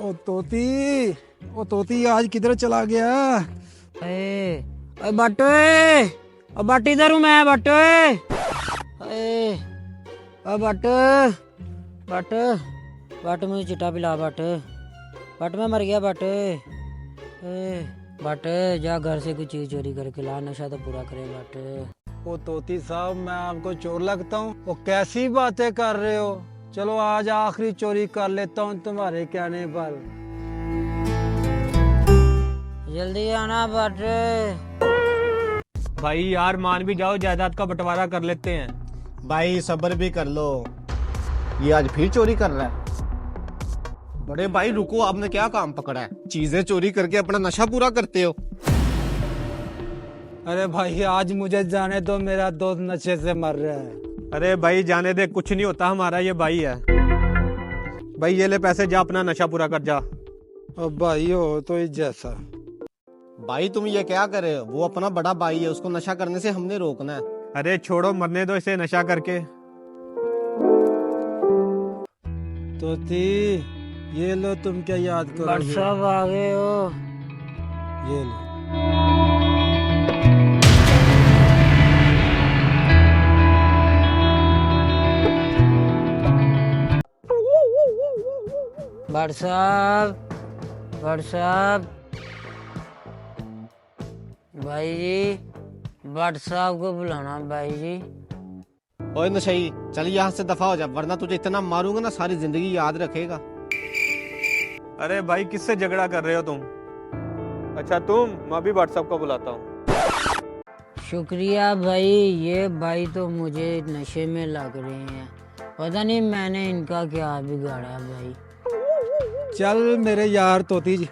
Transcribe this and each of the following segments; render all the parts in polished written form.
ओ तोती आज किधर चला गया? बट बट इधर हूँ मैं बट बट बट बट मुझे चिट्टा पिला बट बट मैं मर गया बट बट जा घर से कुछ चीज चोरी करके ला, नशा तो पूरा करे बट। ओ तोती साहब, मैं आपको चोर लगता हूँ? वो कैसी बातें कर रहे हो? चलो आज आखिरी चोरी कर लेता हूँ तुम्हारे कहने पर। जल्दी आना बट। भाई यार मान भी जाओ, जायदाद का बंटवारा कर लेते हैं। भाई सब्र भी कर लो, ये आज फिर चोरी कर रहा है। बड़े भाई रुको, आपने क्या काम पकड़ा है? चीजें चोरी करके अपना नशा पूरा करते हो। अरे भाई आज मुझे जाने दो, मेरा दोस्त नशे से मर रहा है। अरे भाई जाने दे, कुछ नहीं होता, हमारा ये भाई है। भाई ये ले पैसे, जा अपना नशा पूरा कर जा। अब भाई हो तो इस जैसा। भाई तुम ये क्या कर रहे हो? वो अपना बड़ा भाई है, उसको नशा करने से हमने रोकना है। अरे छोड़ो, मरने दो इसे नशा करके। तोती ये लो, तुम क्या याद बट करोगे? सब आ गए हो। ये लो। बट साहब, बट साहब, भाई जी, बट साहब को बुलाना भाई जी। ओए नशई, चल यहाँ से दफा हो जा, वरना तुझे इतना मारूंगा ना सारी जिंदगी याद रखेगा। अरे भाई किससे झगड़ा कर रहे हो तुम? अच्छा तुम, मैं भी व्हाट्सएप को बुलाता हूँ। शुक्रिया भाई, ये भाई तो मुझे नशे में लग रहे हैं, पता नहीं मैंने इनका क्या बिगाड़ा भाई। चल मेरे यार तोती जी।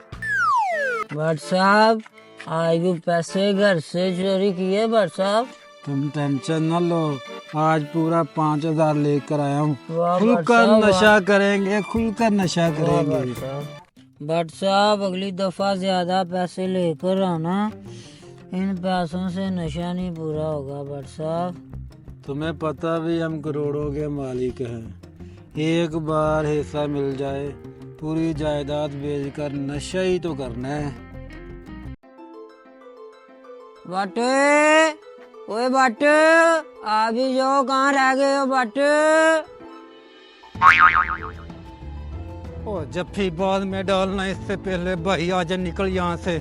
बट साहब आज भी पैसे घर से चोरी किए बट साहब। तुम टेंशन न लो, आज पूरा 5,000 लेकर आया हूँ। वाह बट खुलकर साहब, नशा करेंगे, खुलकर नशा वाह करेंगे। बट साहब। बट साहब अगली दफा ज्यादा पैसे लेकर आना, इन पैसों से नशा नहीं पूरा होगा बट साहब। तुम्हें पता भी हम करोड़ों के मालिक हैं, एक बार हिस्सा मिल जाए पूरी जायदाद बेचकर नशा ही तो करना है। बट ओए बट, आ भी जाओ, कहाँ रह गए हो बट? ओ जफ्फी बाद में डालना, इससे पहले भाई आजा, निकल यहाँ से।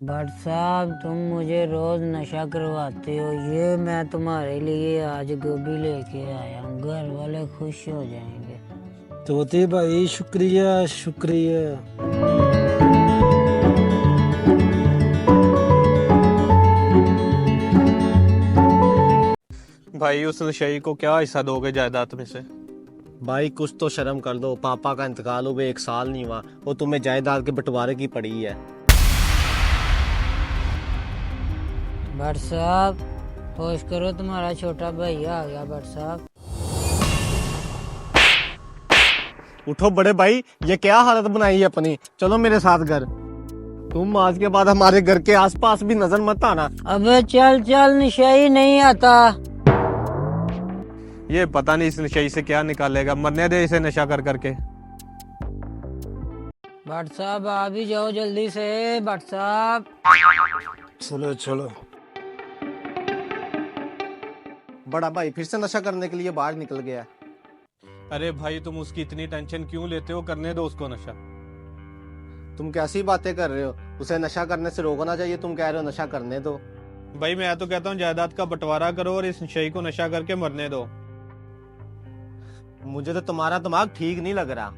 बट साहब तुम मुझे रोज नशा करवाते हो, ये मैं तुम्हारे लिए आज गोभी लेके आया हूँ, घर वाले खुश हो जाएंगे। तोती भाई शुक्रिया शुक्रिया। भाई उस नशई को क्या हिस्सा दोगे जायदाद में से? भाई कुछ तो शर्म कर दो, पापा का इंतकाल हुए 1 साल नहीं हुआ, वो तुम्हें जायदाद के बंटवारे की पड़ी है। बट साहब होश करो, तुम्हारा छोटा भैया आ गया बट साहब। उठो बड़े भाई, ये क्या हालत बनाई है अपनी, चलो मेरे साथ घर। तुम आज के बाद हमारे घर के आसपास भी नजर मत आना। अबे चल चल, नशा ही नहीं आता। ये पता नहीं इस नशई से क्या निकालेगा, मरने दे इसे नशा कर करके। बट साहब आ भी जाओ जल्दी से बट साहब। चलो चलो। बड़ा भाई फिर से नशा करने के लिए बाहर निकल गया। अरे भाई तुम उसकी इतनी टेंशन क्यों लेते हो, करने दो उसको नशा। तुम कैसी बातें कर रहे हो? उसे नशा करने से रोकना चाहिए, तुम कह रहे हो नशा करने दो। भाई मैं तो कहता हूँ जायदाद का बंटवारा करो और इस नशई को नशा करके मरने दो। मुझे तो तुम्हारा दिमाग ठीक नहीं लग रहा।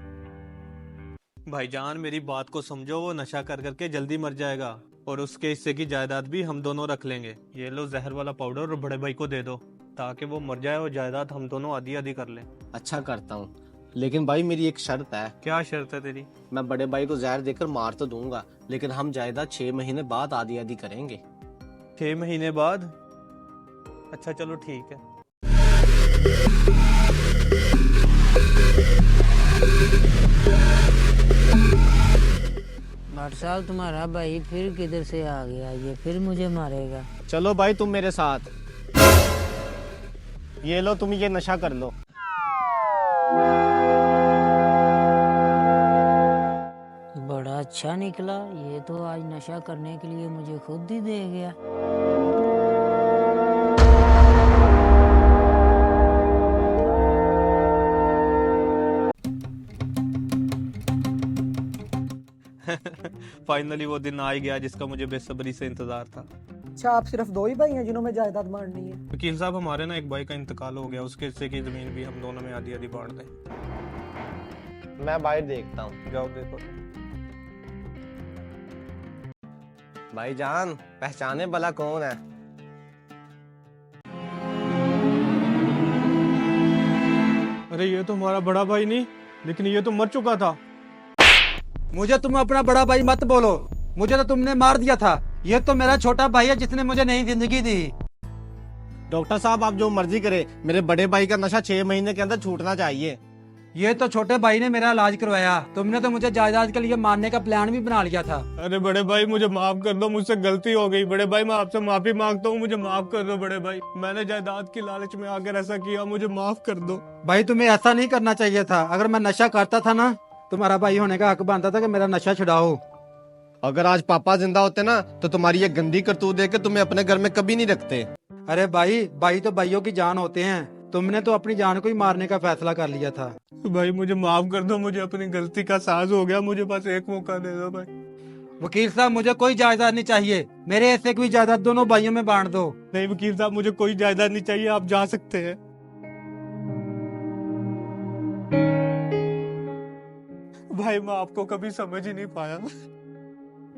भाईजान मेरी बात को समझो, वो नशा कर करके जल्दी मर जाएगा और उसके हिस्से की जायदाद भी हम दोनों रख लेंगे। ये लो जहर वाला पाउडर और बड़े भाई को दे दो, ताकि वो मर जाए और जायदाद हम दोनों आधी आधी कर लें। अच्छा करता हूँ, लेकिन भाई मेरी एक शर्त है। क्या शर्त है तेरी? मैं बड़े भाई को जहर देकर मार तो दूंगा, लेकिन हम जायदाद 6 महीने बाद आधी आधी करेंगे। 6 महीने बाद? अच्छा चलो ठीक है। बट साहब तुम्हारा भाई फिर किधर से आ गया, ये फिर मुझे मारेगा। चलो भाई तुम मेरे साथ, ये लो तुम ये नशा कर लो। अच्छा निकला, ये तो आज नशा करने के लिए मुझे खुद ही दे गया। फाइनली वो दिन आ ही गया जिसका मुझे बेसब्री से इंतजार था। अच्छा, आप सिर्फ दो ही भाई हैं जिन्हों में जायदाद बांटनी है? वकील साहब, हमारे ना एक भाई का इंतकाल हो गया, उसके हिस्से की जमीन भी हम दोनों में आधी आधी बांट दें। मैं बाहर देखता हूँ। जाओ देखो। भाईजान, पहचाने भला कौन है? अरे ये तो हमारा बड़ा भाई नहीं, लेकिन ये तो मर चुका था। मुझे तुम अपना बड़ा भाई मत बोलो, मुझे तो तुमने मार दिया था। ये तो मेरा छोटा भाई है जिसने मुझे नई जिंदगी दी। डॉक्टर साहब, आप जो मर्जी करे, मेरे बड़े भाई का नशा 6 महीने के अंदर छूटना चाहिए। ये तो छोटे भाई ने मेरा इलाज करवाया, तुमने तो मुझे जायदाद के लिए मारने का प्लान भी बना लिया था। अरे बड़े भाई, मुझे माफ कर दो, मुझसे गलती हो गई। बड़े भाई, मैं आपसे माफी मांगता हूँ, मुझे माफ कर दो। बड़े भाई, मैंने जायदाद की लालच में आकर ऐसा किया, मुझे माफ कर दो। भाई तुम्हें ऐसा नहीं करना चाहिए था। अगर मैं नशा करता था ना, तुम्हारा भाई होने का हक बनता था कि मेरा नशा छुड़ाओ। अगर आज पापा जिंदा होते ना, तो तुम्हारी ये गंदी करतूत देख के तुम्हें अपने घर में कभी नहीं रखते। अरे भाई, भाई तो भाइयों की जान होते हैं। तुमने तो अपनी जान को ही मारने का फैसला कर लिया था। भाई मुझे माफ कर दो, मुझे अपनी गलती का एहसास हो गया, मुझे बस एक मौका दे दो भाई। वकील साहब, मुझे कोई जायदाद नहीं चाहिए, मेरे हिस्से की भी जायदाद दोनों भाइयों में बांट दो। नहीं वकील साहब, मुझे कोई जायदाद नहीं चाहिए, आप जा सकते हैं। भाई मैं आपको कभी समझ ही नहीं पाया।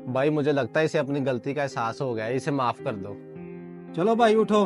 भाई मुझे लगता है इसे अपनी गलती का एहसास हो गया है, इसे माफ कर दो। चलो भाई उठो।